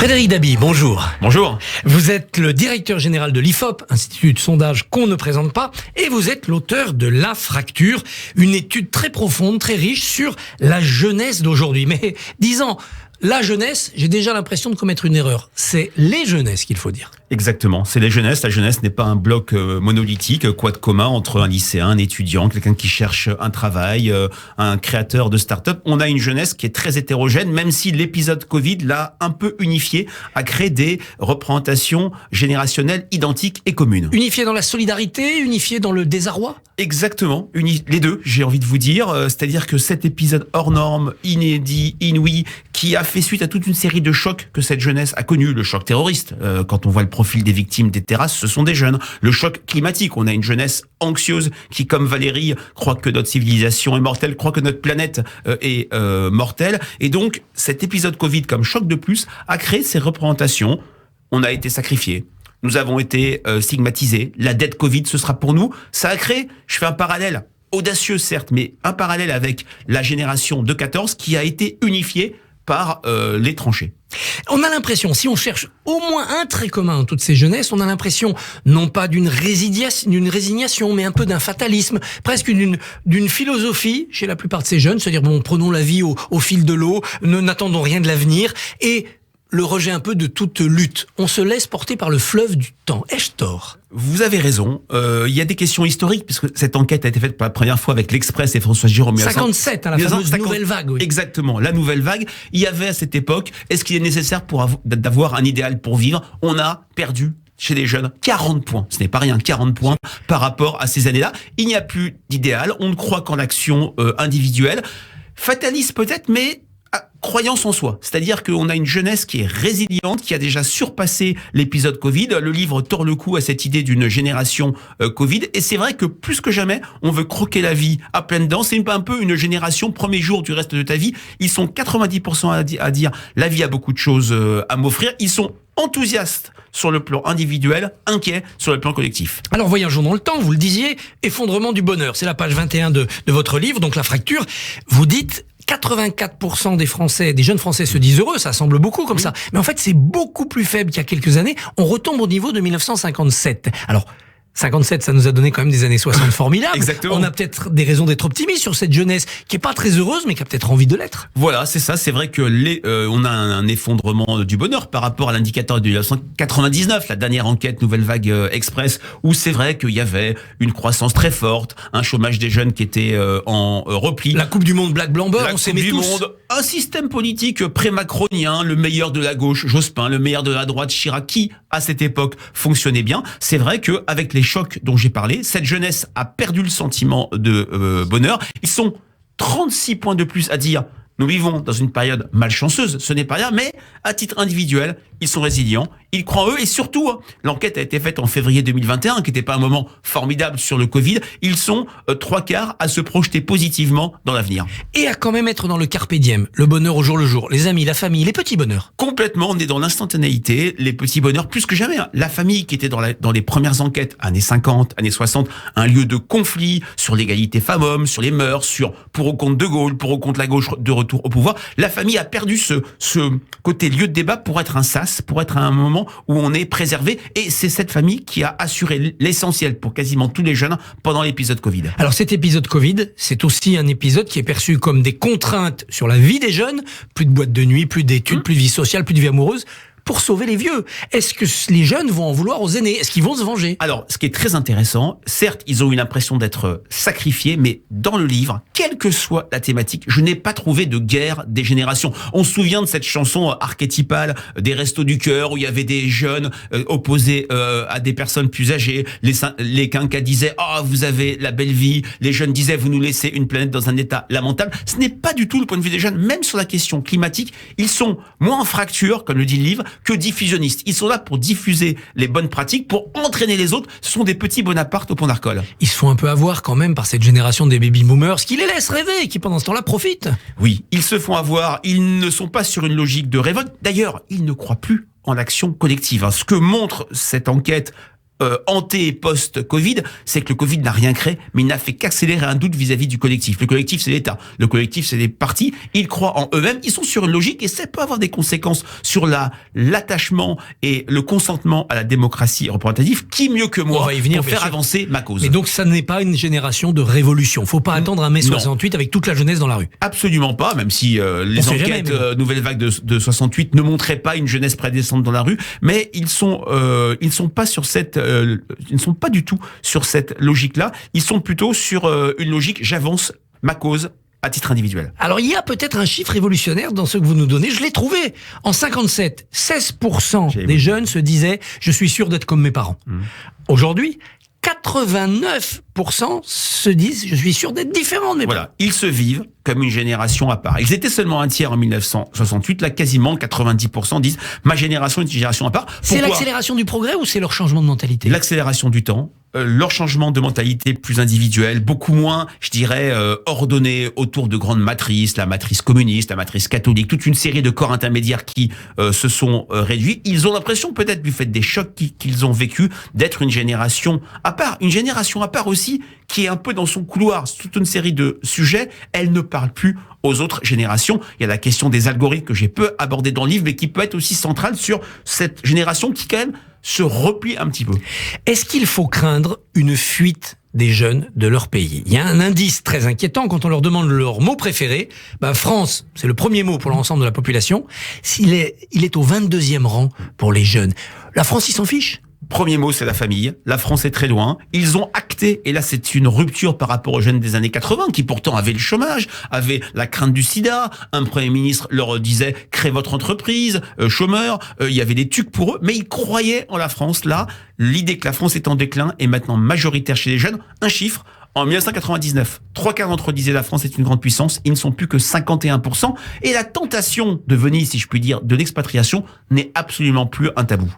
Frédéric Dabi, bonjour. Bonjour. Vous êtes le directeur général de l'IFOP, Institut de sondage qu'on ne présente pas, et vous êtes l'auteur de La Fracture, une étude très profonde, très riche sur la jeunesse d'aujourd'hui. Mais disons, la jeunesse, j'ai déjà l'impression de commettre une erreur. C'est les jeunesses qu'il faut dire. Exactement, c'est les jeunesses. La jeunesse n'est pas un bloc monolithique, quoi de commun entre un lycéen, un étudiant, quelqu'un qui cherche un travail, un créateur de start-up. On a une jeunesse qui est très hétérogène, même si l'épisode Covid l'a un peu unifié, a créé des représentations générationnelles identiques et communes. Unifié dans la solidarité, unifié dans le désarroi ? Exactement, les deux, j'ai envie de vous dire. C'est-à-dire que cet épisode hors norme, inédit, inouï, qui a fait suite à toute une série de chocs que cette jeunesse a connus, le choc terroriste, quand on voit le profil des victimes des terrasses, ce sont des jeunes. Le choc climatique, on a une jeunesse anxieuse qui, comme Valérie, croit que notre civilisation est mortelle, croit que notre planète est mortelle. Et donc, cet épisode Covid, comme choc de plus, a créé ces représentations. On a été sacrifiés. Nous avons été stigmatisés. La dette Covid, ce sera pour nous. Ça a créé, je fais un parallèle, audacieux certes, mais un parallèle avec la génération de 14 qui a été unifiée par les tranchées. On a l'impression, si on cherche au moins un trait commun dans toutes ces jeunesses, on a l'impression non pas d'une résignation, mais un peu d'un fatalisme, presque d'une philosophie chez la plupart de ces jeunes, c'est-à-dire bon, prenons la vie au fil de l'eau, n'attendons rien de l'avenir, et le rejet un peu de toute lutte. On se laisse porter par le fleuve du temps. Ai-je tort ? Vous avez raison. Il y a des questions historiques, puisque cette enquête a été faite pour la première fois avec l'Express et François Giron. 57, la fameuse nouvelle vague. Oui. Exactement, la nouvelle vague. Il y avait à cette époque, est-ce qu'il est nécessaire d'avoir un idéal pour vivre ? On a perdu chez les jeunes 40 points. Ce n'est pas rien, 40 points par rapport à ces années-là. Il n'y a plus d'idéal. On ne croit qu'en l'action individuelle. Fataliste peut-être, mais croyance en soi, c'est-à-dire qu'on a une jeunesse qui est résiliente, qui a déjà surpassé l'épisode Covid. Le livre tord le cou à cette idée d'une génération Covid, et c'est vrai que plus que jamais, on veut croquer la vie à pleines dents. C'est un peu une génération premier jour du reste de ta vie. Ils sont 90% à dire la vie a beaucoup de choses à m'offrir. Ils sont enthousiastes sur le plan individuel, inquiets sur le plan collectif. Alors voyageons dans le temps, vous le disiez, effondrement du bonheur. C'est la page 21 de votre livre, donc La Fracture. Vous dites 84% des jeunes Français se disent heureux, ça semble beaucoup comme ça. Mais en fait, c'est beaucoup plus faible qu'il y a quelques années. On retombe au niveau de 1957. Alors, 57, ça nous a donné quand même des années 60 formidables. Exactement. On a peut-être des raisons d'être optimistes sur cette jeunesse qui est pas très heureuse, mais qui a peut-être envie de l'être. Voilà, c'est ça. C'est vrai que on a un effondrement du bonheur par rapport à l'indicateur de 1999, la dernière enquête Nouvelle Vague Express, où c'est vrai qu'il y avait une croissance très forte, un chômage des jeunes qui était en repli. La Coupe du Monde Black Blamber, on s'aimait tous. Monde, un système politique pré-macronien, le meilleur de la gauche, Jospin, le meilleur de la droite, Chirac, qui à cette époque fonctionnait bien. C'est vrai que avec les chocs dont j'ai parlé, cette jeunesse a perdu le sentiment de bonheur. Ils sont 36 points de plus à dire nous vivons dans une période malchanceuse, ce n'est pas rien, mais à titre individuel, ils sont résilients, ils croient en eux, et surtout, l'enquête a été faite en février 2021, qui n'était pas un moment formidable sur le Covid, ils sont 3/4 à se projeter positivement dans l'avenir. Et à quand même être dans le carpe diem, le bonheur au jour le jour, les amis, la famille, les petits bonheurs. Complètement, on est dans l'instantanéité, les petits bonheurs, plus que jamais. La famille qui était dans les premières enquêtes, années 50, années 60, un lieu de conflit sur l'égalité femmes-hommes, sur les mœurs, sur pour ou contre De Gaulle, pour ou contre la gauche de retour au pouvoir. La famille a perdu ce côté lieu de débat pour être un sas, pour être un moment où on est préservé. Et c'est cette famille qui a assuré l'essentiel pour quasiment tous les jeunes pendant l'épisode Covid. Alors cet épisode Covid, c'est aussi un épisode qui est perçu comme des contraintes sur la vie des jeunes. Plus de boîtes de nuit, plus d'études, plus de vie sociale, plus de vie amoureuse. Pour sauver les vieux. Est-ce que les jeunes vont en vouloir aux aînés ? Est-ce qu'ils vont se venger ? Alors, ce qui est très intéressant, certes, ils ont eu l'impression d'être sacrifiés, mais dans le livre, quelle que soit la thématique, je n'ai pas trouvé de guerre des générations. On se souvient de cette chanson archétypale des Restos du Cœur, où il y avait des jeunes opposés à des personnes plus âgées. Les quinquas disaient « Oh, vous avez la belle vie ». Les jeunes disaient « Vous nous laissez une planète dans un état lamentable ». Ce n'est pas du tout le point de vue des jeunes. Même sur la question climatique, ils sont moins en fracture, comme le dit le livre, que diffusionnistes. Ils sont là pour diffuser les bonnes pratiques, pour entraîner les autres. Ce sont des petits Bonaparte au pont d'Arcole. Ils se font un peu avoir quand même par cette génération des baby-boomers qui les laissent rêver et qui pendant ce temps-là profitent. Oui, ils se font avoir. Ils ne sont pas sur une logique de révolte. D'ailleurs, ils ne croient plus en l'action collective. Ce que montre cette enquête ante post-Covid, c'est que le Covid n'a rien créé, mais il n'a fait qu'accélérer un doute vis-à-vis du collectif. Le collectif, c'est l'État. Le collectif, c'est les partis. Ils croient en eux-mêmes. Ils sont sur une logique et ça peut avoir des conséquences sur l'attachement et le consentement à la démocratie représentative. Qui mieux que moi pour faire avancer ma cause? Mais donc, ça n'est pas une génération de révolution. Faut pas attendre un mai 68 avec toute la jeunesse dans la rue. Absolument pas, même si les enquêtes nouvelle vague de 68 ne montraient pas une jeunesse prédescendante dans la rue, mais ils sont pas sur cette ils ne sont pas du tout sur cette logique-là. Ils sont plutôt sur une logique j'avance ma cause à titre individuel. Alors il y a peut-être un chiffre révolutionnaire dans ce que vous nous donnez. Je l'ai trouvé. En 57, 16% des jeunes se disaient je suis sûr d'être comme mes parents. Aujourd'hui, 89% se disent je suis sûr d'être différent de mes parents. Voilà, ils se vivent comme une génération à part. Ils étaient seulement un tiers en 1968, là quasiment 90% disent ma génération est une génération à part. C'est l'accélération du progrès ou c'est leur changement de mentalité? L'accélération du temps, leur changement de mentalité plus individuelle, beaucoup moins, je dirais, ordonné autour de grandes matrices, la matrice communiste, la matrice catholique, toute une série de corps intermédiaires qui se sont réduits. Ils ont l'impression, peut-être du fait des chocs qu'ils ont vécus, d'être une génération à part. Une génération à part aussi qui est un peu dans son couloir. Toute une série de sujets, elle ne parle plus aux autres générations. Il y a la question des algorithmes que j'ai peu abordé dans le livre, mais qui peut être aussi centrale sur cette génération qui quand même se replie un petit peu. Est-ce qu'il faut craindre une fuite des jeunes de leur pays? Il y a un indice très inquiétant quand on leur demande leur mot préféré. France, c'est le premier mot pour l'ensemble de la population. Il est au 22e rang pour les jeunes. La France, ils s'en fiche. Premier mot, c'est la famille. La France est très loin. Ils ont acté, et là c'est une rupture par rapport aux jeunes des années 80, qui pourtant avaient le chômage, avaient la crainte du sida. Un Premier ministre leur disait « créez votre entreprise, chômeurs ». Il y avait des tucs pour eux, mais ils croyaient en la France. Là, l'idée que la France est en déclin est maintenant majoritaire chez les jeunes. Un chiffre, en 1999, 3/4 d'entre eux disaient la France est une grande puissance. Ils ne sont plus que 51%. Et la tentation de venir, si je puis dire, de l'expatriation n'est absolument plus un tabou.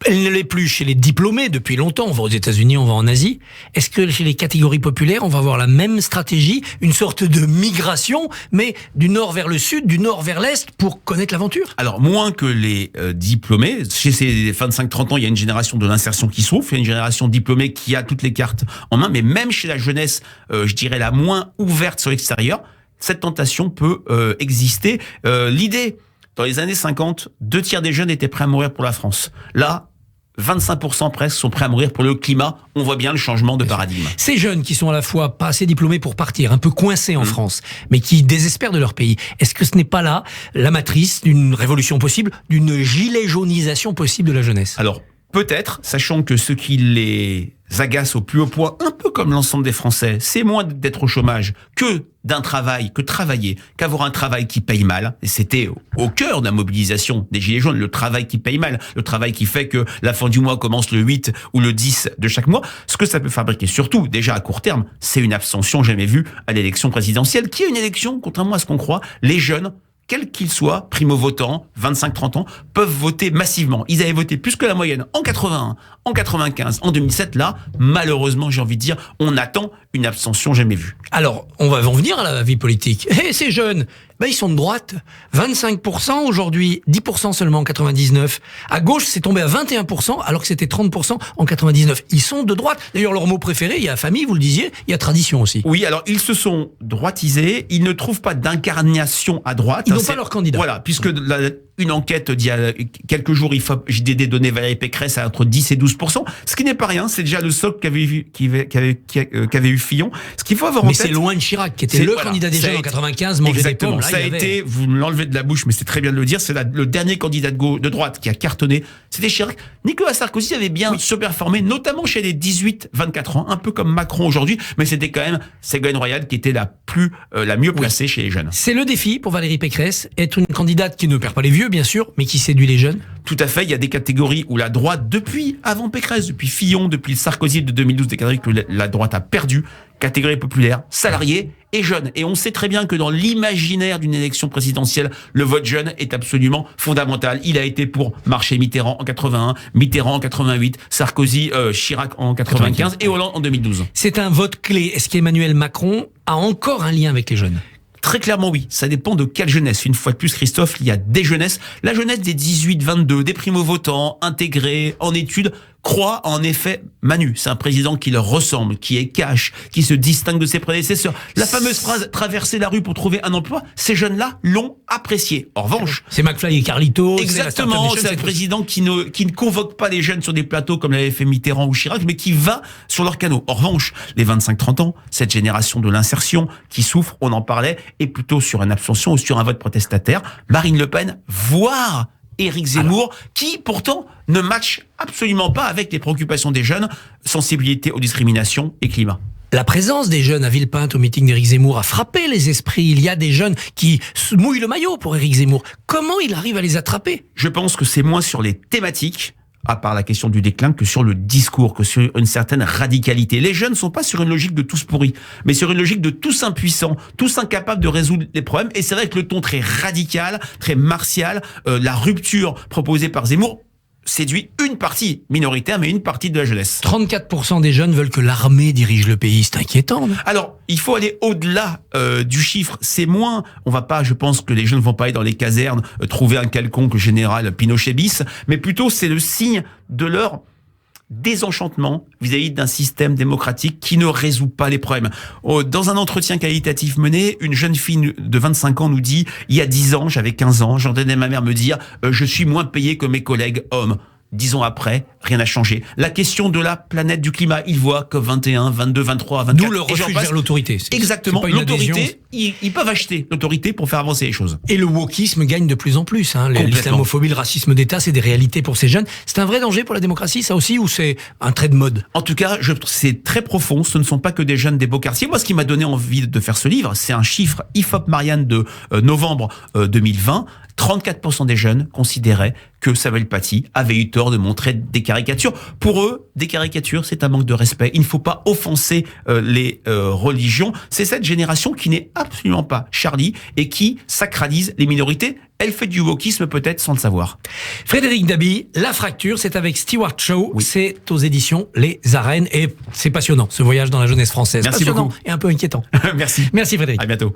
Elle ne l'est plus chez les diplômés depuis longtemps. On va aux États-Unis, on va en Asie. Est-ce que chez les catégories populaires, on va avoir la même stratégie, une sorte de migration, mais du nord vers le sud, du nord vers l'est, pour connaître l'aventure? Alors, moins que les diplômés. Chez ces 25-30 ans, il y a une génération de l'insertion qui s'ouvre. Il y a une génération diplômée qui a toutes les cartes en main. Mais même chez la jeunesse, je dirais la moins ouverte sur l'extérieur, cette tentation peut exister. L'idée, dans les années 50, 2/3 des jeunes étaient prêts à mourir pour la France. Là, 25% presque sont prêts à mourir pour le climat. On voit bien le changement de paradigme. Ces jeunes qui sont à la fois pas assez diplômés pour partir, un peu coincés en France, mais qui désespèrent de leur pays, est-ce que ce n'est pas là la matrice d'une révolution possible, d'une gilet jaunisation possible de la jeunesse? Alors, peut-être, sachant que ce qui les agace au plus haut point, un peu comme l'ensemble des Français, c'est moins d'être au chômage que d'un travail, que travailler, qu'avoir un travail qui paye mal. Et c'était au cœur de la mobilisation des Gilets jaunes, le travail qui paye mal, le travail qui fait que la fin du mois commence le 8 ou le 10 de chaque mois. Ce que ça peut fabriquer, surtout, déjà à court terme, c'est une abstention jamais vue à l'élection présidentielle, qui est une élection, contrairement à ce qu'on croit, les jeunes, quels qu'ils soient, primo-votants, 25-30 ans, peuvent voter massivement. Ils avaient voté plus que la moyenne en 81, en 95, en 2007. Là, malheureusement, j'ai envie de dire, on attend une abstention jamais vue. Alors, on va en venir à la vie politique. Et ces jeunes, ils sont de droite. 25% aujourd'hui, 10% seulement en 99. À gauche, c'est tombé à 21%, alors que c'était 30% en 99. Ils sont de droite. D'ailleurs, leur mot préféré, il y a famille, vous le disiez, il y a tradition aussi. Oui, alors ils se sont droitisés, ils ne trouvent pas d'incarnation à droite. Ils n'ont pas leur candidat. Voilà, puisque une enquête d'il y a quelques jours, JDD donnait Valérie Pécresse à entre 10 et 12%, ce qui n'est pas rien, c'est déjà le socle qu'avait eu Fillon. Ce qu'il faut avoir en tête. Mais c'est loin de Chirac, qui était le candidat des jeunes en 95, manger des pommes. Là, ça a été, vous me l'enlevez de la bouche, mais c'est très bien de le dire, c'est le dernier candidat de droite qui a cartonné, c'était Chirac. Nicolas Sarkozy avait bien surperformé, notamment chez les 18-24 ans, un peu comme Macron aujourd'hui, mais c'était quand même Ségolène Royal qui était la mieux placée chez les jeunes. C'est le défi pour Valérie Pécresse, être une candidate qui ne perd pas les vieux, bien sûr, mais qui séduit les jeunes. Tout à fait, il y a des catégories où la droite, depuis avant Pécresse, depuis Fillon, depuis Sarkozy de 2012, des catégories que la droite a perdu, catégories populaires, salariés et jeunes. Et on sait très bien que dans l'imaginaire d'une élection présidentielle, le vote jeune est absolument fondamental. Il a été pour marcher Mitterrand en 81, Mitterrand en 88, Sarkozy, Chirac en 95 et Hollande en 2012. C'est un vote clé. Est-ce qu'Emmanuel Macron a encore un lien avec les jeunes ? Très clairement, oui. Ça dépend de quelle jeunesse. Une fois de plus, Christophe, il y a des jeunesses. La jeunesse des 18-22, des primo-votants, intégrés, en études, croient en effet Manu. C'est un président qui leur ressemble, qui est cash, qui se distingue de ses prédécesseurs. La fameuse phrase « traverser la rue pour trouver un emploi », ces jeunes-là l'ont apprécié. En revanche... C'est McFly et Carlito. Exactement, c'est un président qui ne convoque pas les jeunes sur des plateaux comme l'avait fait Mitterrand ou Chirac, mais qui va sur leur canot. En revanche, les 25-30 ans, cette génération de l'insertion qui souffre, on en parlait, est plutôt sur une abstention ou sur un vote protestataire. Marine Le Pen, voire Éric Zemmour, qui pourtant ne match absolument pas avec les préoccupations des jeunes, sensibilité aux discriminations et climat. La présence des jeunes à Villepinte au meeting d'Éric Zemmour a frappé les esprits. Il y a des jeunes qui mouillent le maillot pour Éric Zemmour. Comment il arrive à les attraper ? Je pense que c'est moins sur les thématiques, à part la question du déclin, que sur le discours, que sur une certaine radicalité. Les jeunes ne sont pas sur une logique de tous pourris, mais sur une logique de tous impuissants, tous incapables de résoudre les problèmes. Et c'est vrai que le ton très radical, très martial, la rupture proposée par Zemmour séduit une partie minoritaire, mais une partie de la jeunesse. 34% des jeunes veulent que l'armée dirige le pays. C'est inquiétant, non ? Alors, il faut aller au-delà du chiffre. C'est moins, on va pas, je pense que les jeunes ne vont pas aller dans les casernes trouver un quelconque général Pinochet bis, mais plutôt c'est le signe de leur désenchantement vis-à-vis d'un système démocratique qui ne résout pas les problèmes. Dans un entretien qualitatif mené, une jeune fille de 25 ans nous dit « Il y a 10 ans, j'avais 15 ans, j'entendais ma mère me dire « Je suis moins payé que mes collègues hommes ». 10 ans après, rien n'a changé. La question de la planète du climat, il voit que 21, 22, 23, 24... D'où le refus vers l'autorité. Exactement. L'autorité, ils peuvent acheter l'autorité pour faire avancer les choses. Et le wokisme gagne de plus en plus. L'islamophobie, le racisme d'État, c'est des réalités pour ces jeunes. C'est un vrai danger pour la démocratie, ça aussi, ou c'est un trait de mode ? En tout cas, c'est très profond. Ce ne sont pas que des jeunes des beaux quartiers. Moi, ce qui m'a donné envie de faire ce livre, c'est un chiffre IFOP Marianne de novembre 2020. 34% des jeunes considéraient que Samuel Paty avait eu tort de montrer des caricatures. Pour eux, des caricatures, c'est un manque de respect. Il ne faut pas offenser les religions. C'est cette génération qui n'est absolument pas Charlie et qui sacralise les minorités. Elle fait du wokisme peut-être sans le savoir. Frédéric Dabi, La Fracture, c'est avec Stewart Shaw. Oui. C'est aux éditions Les Arènes et c'est passionnant, ce voyage dans la jeunesse française. Merci passionnant beaucoup. Et un peu inquiétant. Merci. Merci Frédéric. À bientôt.